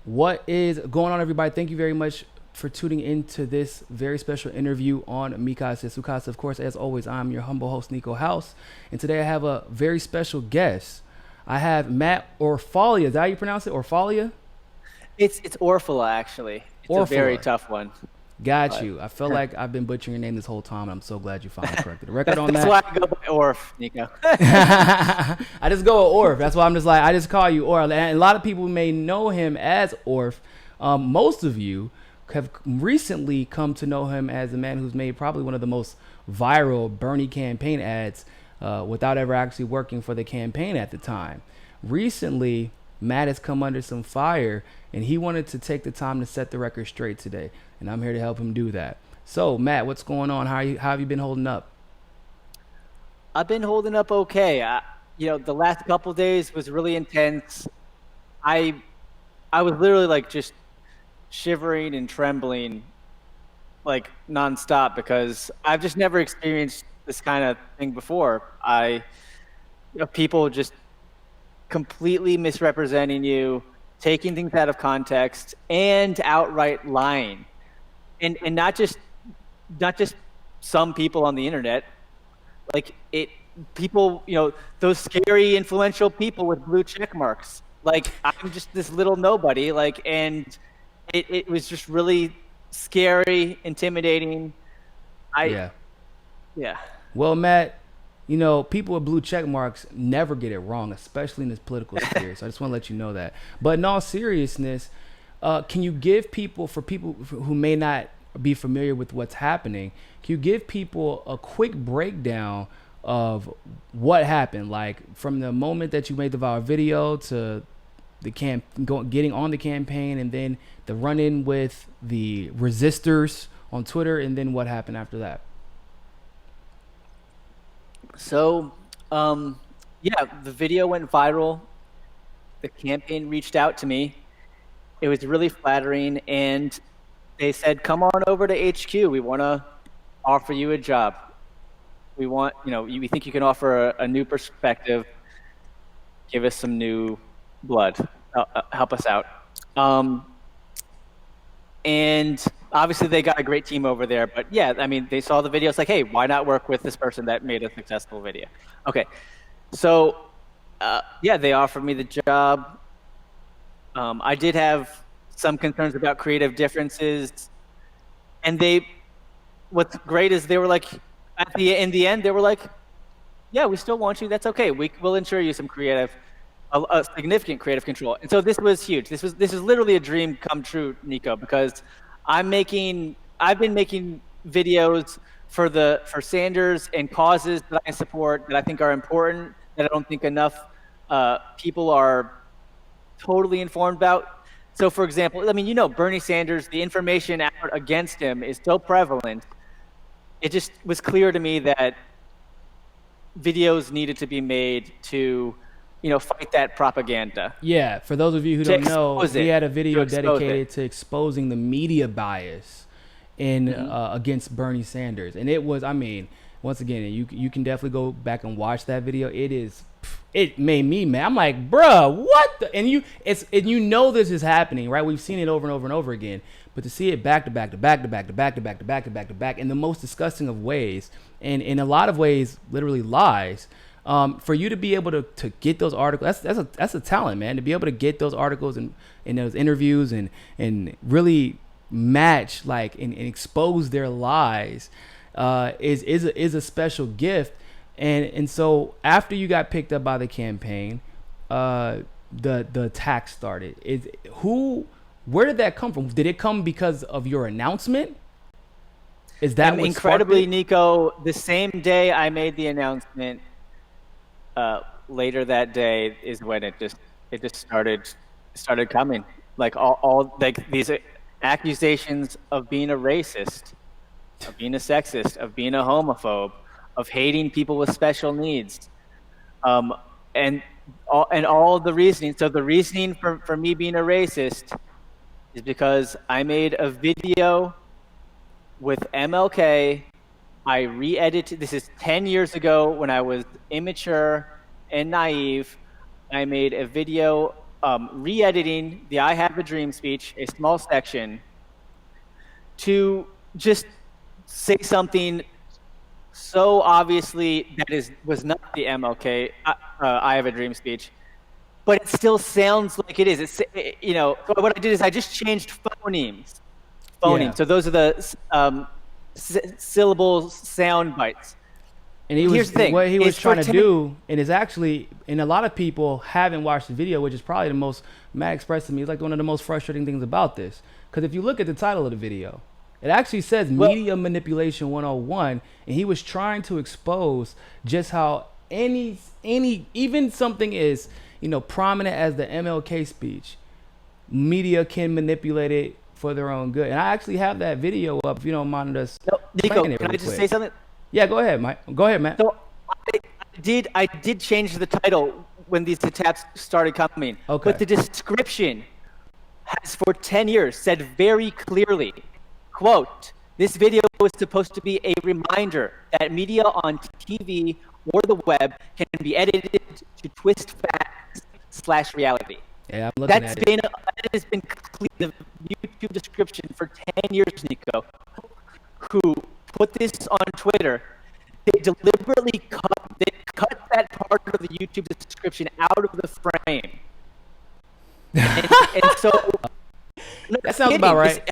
What is going on, everybody? Thank you very much for tuning into this very special interview on Mikasa Sukasa. Of course, as always, I'm your humble host, Niko House. And today I have a very special guest. I have Matt Orfalia. Is that how you pronounce it? Orfalia? It's Orphala, actually. It's a very Orphala. tough one. Got But you. I feel like I've been butchering your name this whole time, and I'm so glad you finally corrected the record on that's that. why I go by Orf, Nico. I just go with Orf. That's why I'm just like, I just call you Orf. And a lot of people may know him as Orf. Most of you have recently come to know him as a man who's made probably one of the most viral Bernie campaign ads without ever actually working for the campaign at the time. Recently, Matt has come under some fire, and he wanted to take the time to set the record straight today, and I'm here to help him do that. So, Matt, what's going on? How have you been holding up? I've been holding up okay. The last couple days was really intense. I I was literally like just shivering and trembling like nonstop because I've just never experienced this kind of thing before. People just completely misrepresenting you, taking things out of context, and outright lying, and not just some people on the internet, like it people, those scary influential people with blue check marks. Like I'm just this little nobody, and it was just really scary, intimidating. I Yeah. Yeah. Well, Matt, people with blue check marks never get it wrong, especially in this political sphere. So I just want to let you know that. But in all seriousness, can you give people, for people who may not be familiar with what's happening, can you give people a quick breakdown of what happened, like from the moment that you made the viral video to getting on the campaign, and then the run-in with the resistors on Twitter, and then what happened after that? So, yeah, the video went viral. The campaign reached out to me. It was really flattering, and they said, "Come on over to HQ. We want to offer you a job. We think you can offer a new perspective. Give us some new blood. Help us out." And obviously they got a great team over there, but yeah, I mean, they saw the video. It's like, hey, why not work with this person that made a successful video? Okay, so yeah, they offered me the job. I did have some concerns about creative differences, and what's great is they were like, in the end, they were like, yeah, we still want you. That's okay. We'll ensure you some a significant creative control. And so this was huge. This is literally a dream come true, Niko, because I've been making videos for Sanders and causes that I support, that I think are important, that I don't think enough people are totally informed about. So for example, I mean, Bernie Sanders, the information out against him is so prevalent. It just was clear to me that videos needed to be made to fight that propaganda. Yeah, for those of you who don't know, we had a video dedicated it. to exposing the media bias in against Bernie Sanders, and it was, I mean, once again, you can definitely go back and watch that video. It made me mad. I'm like, bruh, what? And this is happening, right? We've seen it over and over and over again, but to see it back to back to back to back to back to back to back to back to back in the most disgusting of ways, and in a lot of ways, literally lies. For you to be able to get those articles, that's a talent, man. To be able to get those articles and those interviews and really match and expose their lies is a special gift. And so after you got picked up by the campaign, the attack started. Where did that come from? Did it come because of your announcement? Is that what incredibly, Niko? The same day I made the announcement, later that day is when it just started coming, like all like these accusations of being a racist, of being a sexist, of being a homophobe, of hating people with special needs, and all the reasoning. So the reasoning for me being a racist is because I made a video with MLK. I re-edited. This is 10 years ago when I was immature and naive. I made a video re-editing the "I Have a Dream" speech, a small section, to just say something so obviously that was not the MLK "I Have a Dream" speech, but it still sounds like it is. So what I did is I just changed phonemes. Yeah. So those are the syllable sound bites. And Here's the thing. what he was It's for trying to do, and is actually, and a lot of people haven't watched the video, which is probably the most, Matt expressed to me, like one of the most frustrating things about this. Because if you look at the title of the video, it actually says Media Manipulation 101, and he was trying to expose just how even something is, prominent as the MLK speech, media can manipulate it for their own good. And I actually have that video up, if you don't mind us. Niko, can I just say something? Yeah, go ahead, Mike. Go ahead, Matt. So I did change the title when these attacks started coming. Okay. But the description has for 10 years said very clearly, quote, "This video is supposed to be a reminder that media on TV or the web can be edited to twist facts / reality." Yeah, I'm looking at it. That has been clear, the YouTube description for 10 years, Niko. Who put this on Twitter? They deliberately cut that part of the YouTube description out of the frame. and so that sounds about right.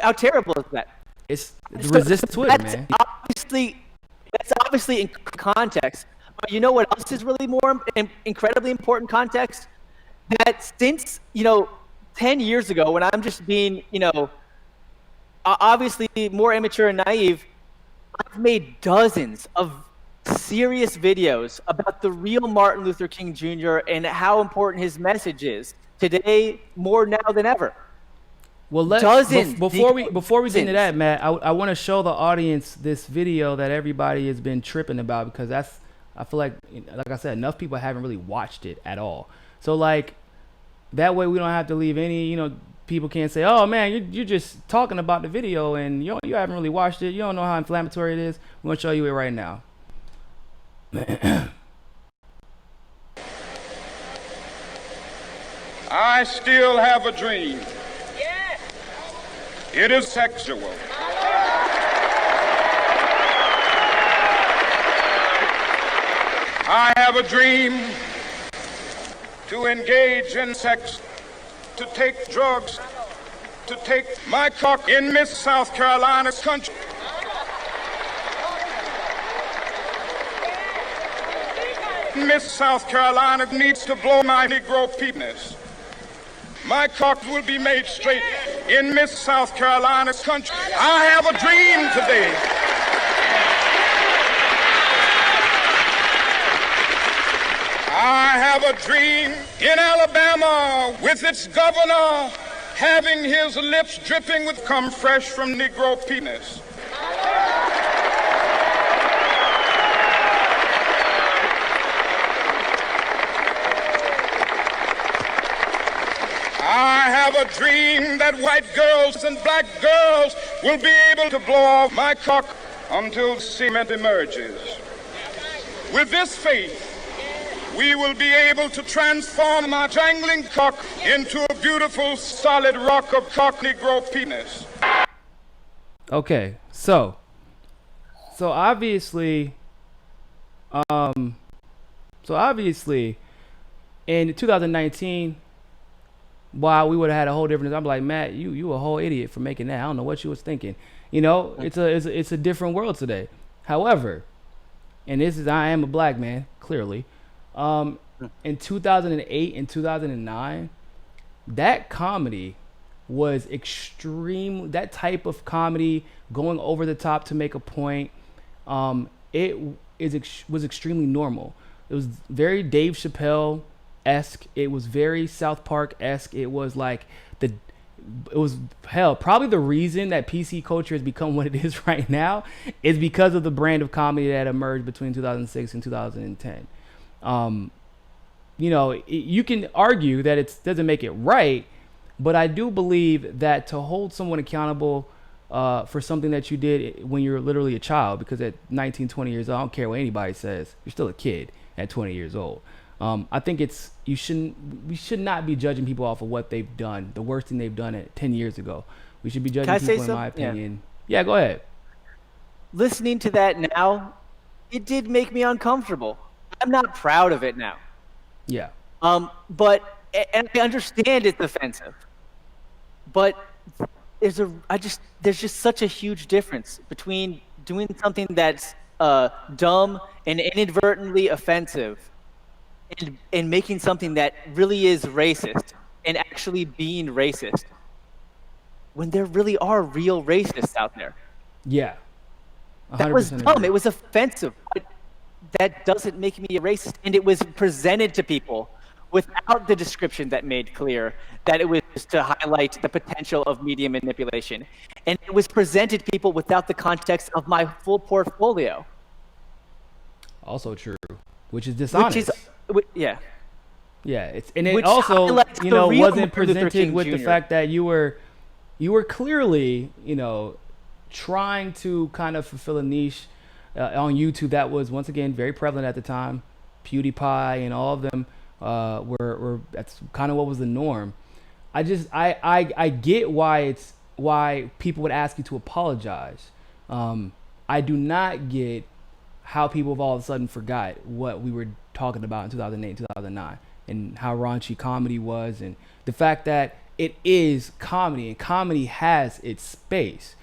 How terrible is that? It's resist Twitter, man. That's obviously in context. But you know what else is really more incredibly important context? That since 10 years ago, when I'm just being obviously more immature and naive, I've made dozens of serious videos about the real Martin Luther King Jr. and how important his message is today, more now than ever. Well, before we get into that, Matt, I want to show the audience this video that everybody has been tripping about, because I feel like I said, enough people haven't really watched it at all. So that way we don't have to leave any, people can't say, "Oh man, you're just talking about the video and you haven't really watched it. You don't know how inflammatory it is." We're gonna show you it right now. I still have a dream. Yes. It is sexual. I have a dream to engage in sex, to take drugs, to take my cock in Miss South Carolina's country. Miss South Carolina needs to blow my Negro penis. My cock will be made straight in Miss South Carolina's country. I have a dream today. I have a dream in Alabama with its governor having his lips dripping with cum fresh from Negro penis. I have a dream that white girls and black girls will be able to blow off my cock until cement emerges. With this faith, we will be able to transform my jangling cock into a beautiful, solid rock of cock Negro penis. Okay, so obviously, in 2019, wow, we would have had a whole different. I'm like, Matt, you a whole idiot for making that. I don't know what you was thinking. It's a different world today. However, and I am a black man, clearly. In 2008 and 2009, that comedy was extreme. That type of comedy, going over the top to make a point, was extremely normal. It was very Dave Chappelle-esque. It was very South Park-esque. It was probably the reason that PC culture has become what it is right now is because of the brand of comedy that emerged between 2006 and 2010. You can argue that it doesn't make it right, but I do believe that to hold someone accountable for something that you did when you're literally a child, because at 19, 20 years old, I don't care what anybody says, you're still a kid at 20 years old. I think we should not be judging people off of what they've done, the worst thing they've done 10 years ago. We should be judging people, in my opinion. Yeah, go ahead. Listening to that now, it did make me uncomfortable. I'm not proud of it now. Yeah. But and I understand it's offensive, but there's just such a huge difference between doing something that's dumb and inadvertently offensive, and making something that really is racist and actually being racist, when there really are real racists out there. Yeah. That was dumb. It was offensive. But that doesn't make me a racist. And it was presented to people without the description that made clear that it was to highlight the potential of media manipulation. And it was presented to people without the context of my full portfolio. Also true, which is dishonest. Yeah. Yeah, it also, wasn't presented with the fact that you were clearly, trying to kind of fulfill a niche on YouTube that was, once again, very prevalent at the time. PewDiePie and all of them were that's kind of what was the norm. I get why people would ask you to apologize. I do not get how people have all of a sudden forgot what we were talking about in 2008, 2009, and how raunchy comedy was, and the fact that it is comedy, and comedy has its space.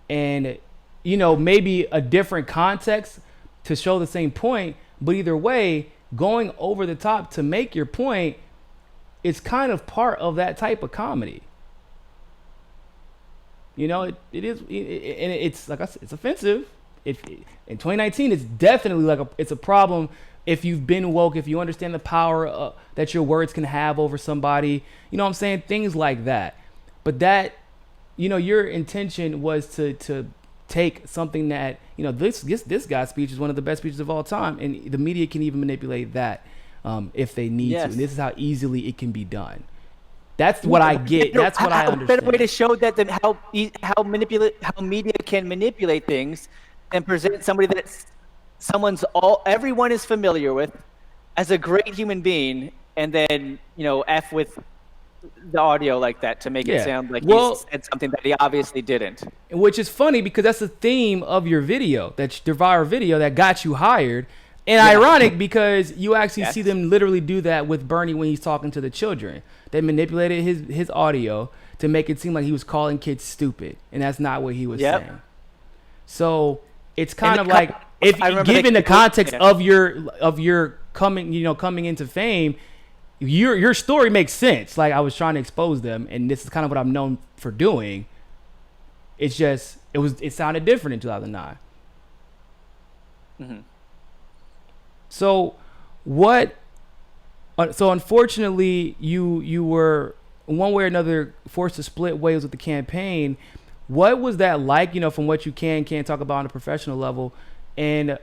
And, maybe a different context to show the same point, but either way, going over the top to make your point is kind of part of that type of comedy. It is, and it's like I said, it's offensive. In 2019, it's definitely it's a problem. If you've been woke, if you understand the power that your words can have over somebody, what I'm saying? Things like that. But that, your intention was to take something that, this guy's speech is one of the best speeches of all time. And the media can even manipulate that if they need to. And this is how easily it can be done. That's what I get. That's what I understand. A better way to show that how media can manipulate things and present somebody that everyone is familiar with as a great human being, and then F with the audio like that to make it sound like he said something that he obviously didn't. Which is funny because that's the theme of your video, the viral video that got you hired. And ironic because you actually see them literally do that with Bernie when he's talking to the children. They manipulated his audio to make it seem like he was calling kids stupid, and that's not what he was saying. So it's kind of like, if given the context of your coming into fame, your story makes sense. Like, I was trying to expose them, and this is kind of what I'm known for doing. It's just it sounded different in 2009. Mm-hmm. So unfortunately, you were one way or another forced to split ways with the campaign. What was that like, from what you can't talk about on a professional level? And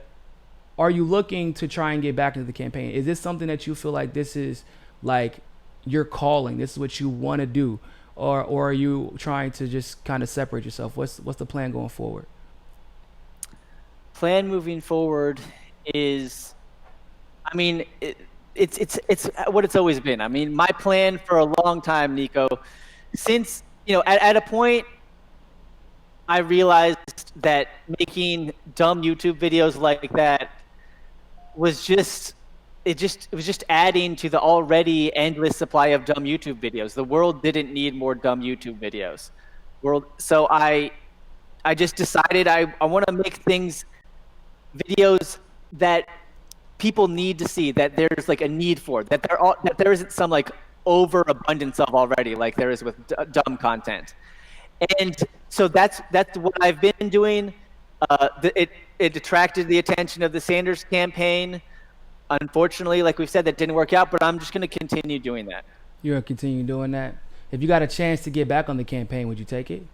are you looking to try and get back into the campaign? Is this something that you feel like this is like your calling? This is what you want to do? Or are you trying to just kind of separate yourself? What's the plan going forward? Plan moving forward is, it's what it's always been. My plan for a long time, Niko, since, at a point, I realized that making dumb YouTube videos like that was just adding to the already endless supply of dumb YouTube videos. The world didn't need more dumb YouTube videos. So I just decided I want to make videos that people need to see, that there's like a need for, that there isn't some like overabundance of already, like there is with dumb content. And so that's what I've been doing. It attracted the attention of the Sanders campaign. Unfortunately, like we've said, that didn't work out, but I'm just going to continue doing that. You're going to continue doing that? If you got a chance to get back on the campaign, would you take it?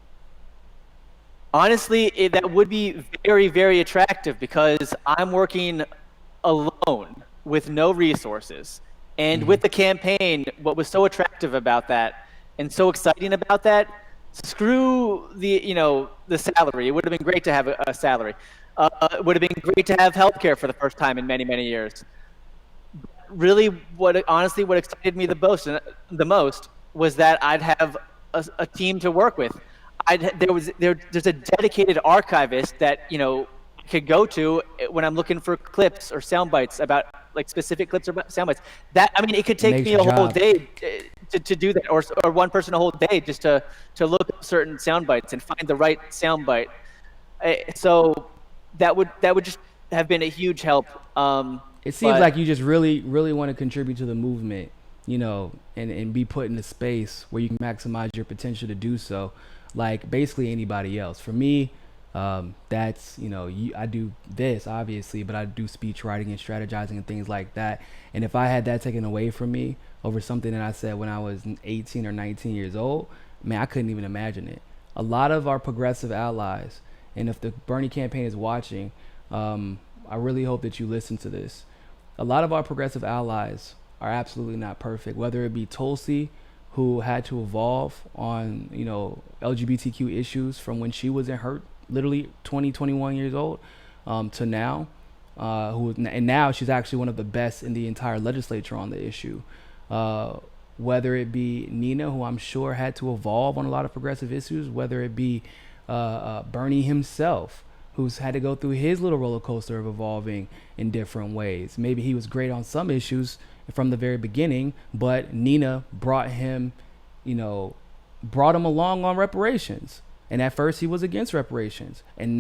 Honestly, that would be very, very attractive because I'm working alone with no resources. And with the campaign, what was so attractive about that and so exciting about that, screw the salary. It would have been great to have a salary. It would have been great to have healthcare for the first time in many, many years. really, honestly, what excited me the most was that I'd have a team to work with. There's a dedicated archivist that I could go to when I'm looking for clips or sound bites about like specific clips or sound bites. That, I mean, it could take Makes me your a whole job. day to do that, or one person a whole day just to look up certain sound bites and find the right sound bite. So that would just have been a huge help. It seems But like you just really, really want to contribute to the movement, and be put in a space where you can maximize your potential to do so, like basically anybody else. For me, that's, I do this obviously, but I do speech writing and strategizing and things like that. And if I had that taken away from me over something that I said when I was 18 or 19 years old, man, I couldn't even imagine it. A lot of our progressive allies, and if the Bernie campaign is watching, I really hope that you listen to this. A lot of our progressive allies are absolutely not perfect, whether it be Tulsi, who had to evolve on, LGBTQ issues from when she was in her literally 20, 21 years old, to now, and now she's actually one of the best in the entire legislature on the issue. Whether it be Nina, who I'm sure had to evolve on a lot of progressive issues, whether it be Bernie himself, who's had to go through his little roller coaster of evolving in different ways. Maybe he was great on some issues from the very beginning, but Nina brought him along on reparations. And at first he was against reparations. And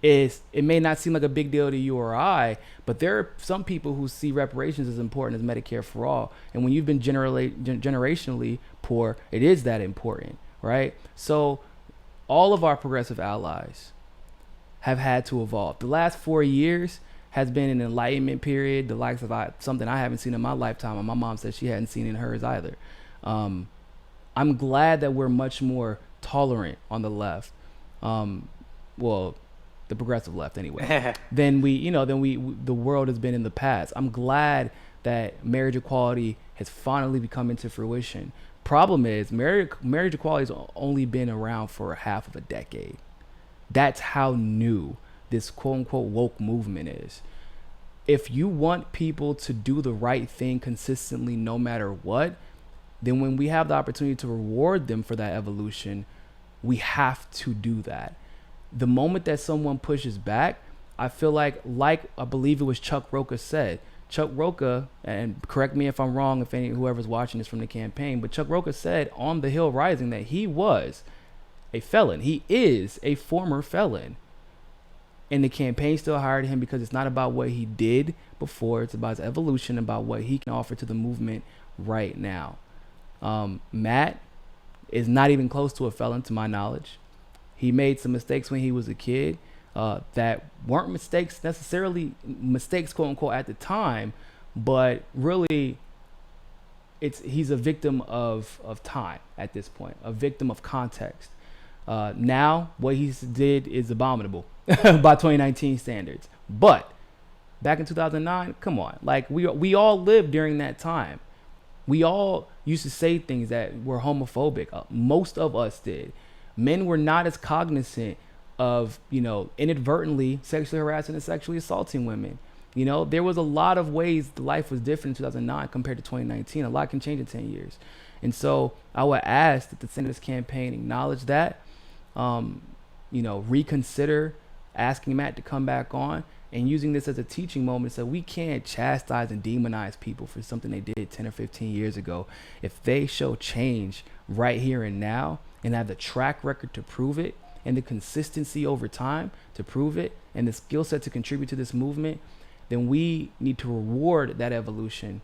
it may not seem like a big deal to you or I, but there are some people who see reparations as important as Medicare for all. And when you've been generationally poor, it is that important, right? So all of our progressive allies have had to evolve. The last 4 years has been an enlightenment period, the likes of something I haven't seen in my lifetime, and my mom said she hadn't seen in hers either. I'm glad that we're much more tolerant on the left, well, the progressive left anyway, than the world has been in the past. I'm glad that marriage equality has finally come into fruition. Problem is, marriage equality has only been around for half of a decade. That's how new this quote unquote woke movement is. If you want people to do the right thing consistently, no matter what, then when we have the opportunity to reward them for that evolution, we have to do that. The moment that someone pushes back, I feel like I believe it was Chuck Rocha said. Chuck Rocha, and correct me if I'm wrong, if whoever's watching this from the campaign, but Chuck Rocha said on The Hill Rising that he was a felon. He is a former felon. And the campaign still hired him because it's not about what he did before. It's about his evolution, about what he can offer to the movement right now. Matt is not even close to a felon, to my knowledge. He made some mistakes when he was a kid that weren't necessarily mistakes, quote unquote, at the time, but really he's a victim of time at this point, a victim of context. Now what he did is abominable by 2019 standards. But back in 2009, come on, like we all lived during that time. We all used to say things that were homophobic. Most of us did. Men were not as cognizant of, inadvertently sexually harassing and sexually assaulting women. There was a lot of ways life was different in 2009 compared to 2019. A lot can change in 10 years. And so I would ask that the Senators campaign acknowledge that, reconsider asking Matt to come back on and using this as a teaching moment so we can't chastise and demonize people for something they did 10 or 15 years ago. If they show change right here and now and have the track record to prove it and the consistency over time to prove it and the skill set to contribute to this movement, then we need to reward that evolution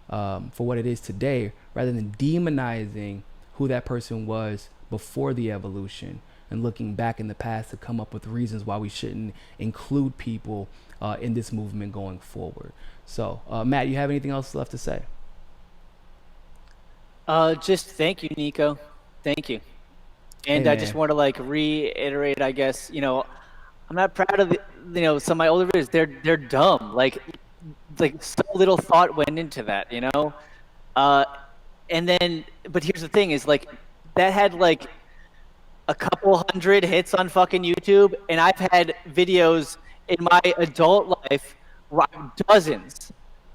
for what it is today rather than demonizing who that person was before the evolution and looking back in the past to come up with reasons why we shouldn't include people in this movement going forward. So, Matt, you have anything else left to say? Just thank you, Niko. Thank you. And Hey, I just want to reiterate, I guess, I'm not proud of some of my older videos. They're dumb. Like so little thought went into that, and then, but here's the thing is that had a couple hundred hits on fucking YouTube, and I've had videos in my adult life, dozens,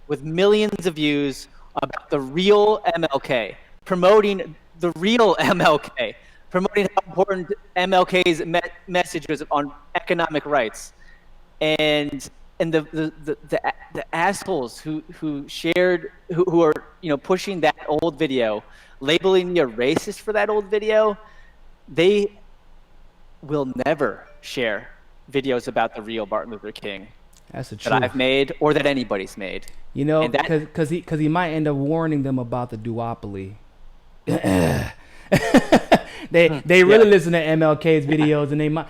with millions of views about the real MLK, promoting the real MLK, promoting how important MLK's message was on economic rights, and the assholes who shared who are pushing that old video, labeling me a racist for that old video, they will never share videos about the real Martin Luther King That's the that truth. I've made or that anybody's made. You know, And that- because he might end up warning them about the duopoly. they really listen to MLK's videos, and they might.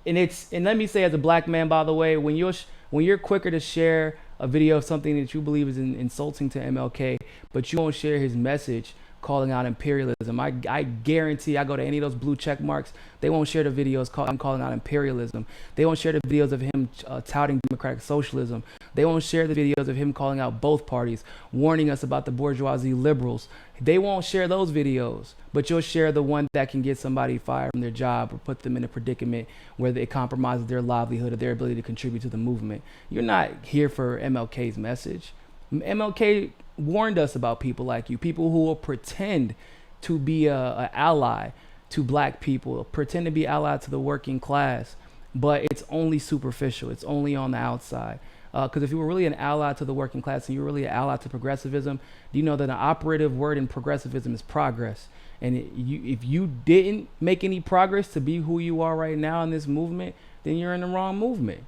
And let me say, as a black man, by the way, when you're quicker to share a video of something that you believe is insulting to MLK, but you won't share his message calling out imperialism, I guarantee, I go to any of those blue check marks, they won't share the videos calling out imperialism. They won't share the videos of him touting democratic socialism. They won't share the videos of him calling out both parties, warning us about the bourgeoisie liberals. They won't share those videos, but you'll share the one that can get somebody fired from their job or put them in a predicament where it compromises their livelihood or their ability to contribute to the movement. You're not here for MLK's message. MLK warned us about people like you, people who will pretend to be a ally to black people, pretend to be allied to the working class, but it's only superficial. It's only on the outside. Because if you were really an ally to the working class and you're really an ally to progressivism, do you know that an operative word in progressivism is progress? And if you didn't make any progress to be who you are right now in this movement, then you're in the wrong movement.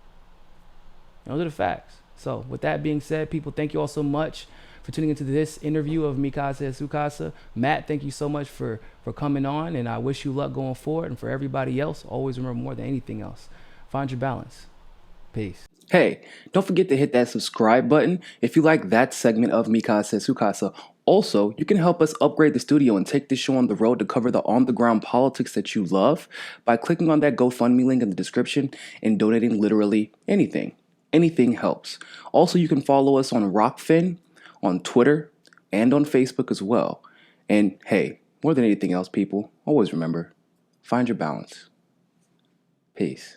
Those are the facts. So with that being said, people, thank you all so much for tuning into this interview of Mikasa Sukasa. Matt, thank you so much for coming on, and I wish you luck going forward. And for everybody else, always remember, more than anything else, find your balance. Peace. Hey, don't forget to hit that subscribe button if you like that segment of Mikasa Sukasa. Also, you can help us upgrade the studio and take this show on the road to cover the on-the-ground politics that you love by clicking on that GoFundMe link in the description and donating literally anything. Anything helps. Also, you can follow us on Rockfin, on Twitter, and on Facebook as well. And hey, more than anything else, people, always remember, find your balance. Peace.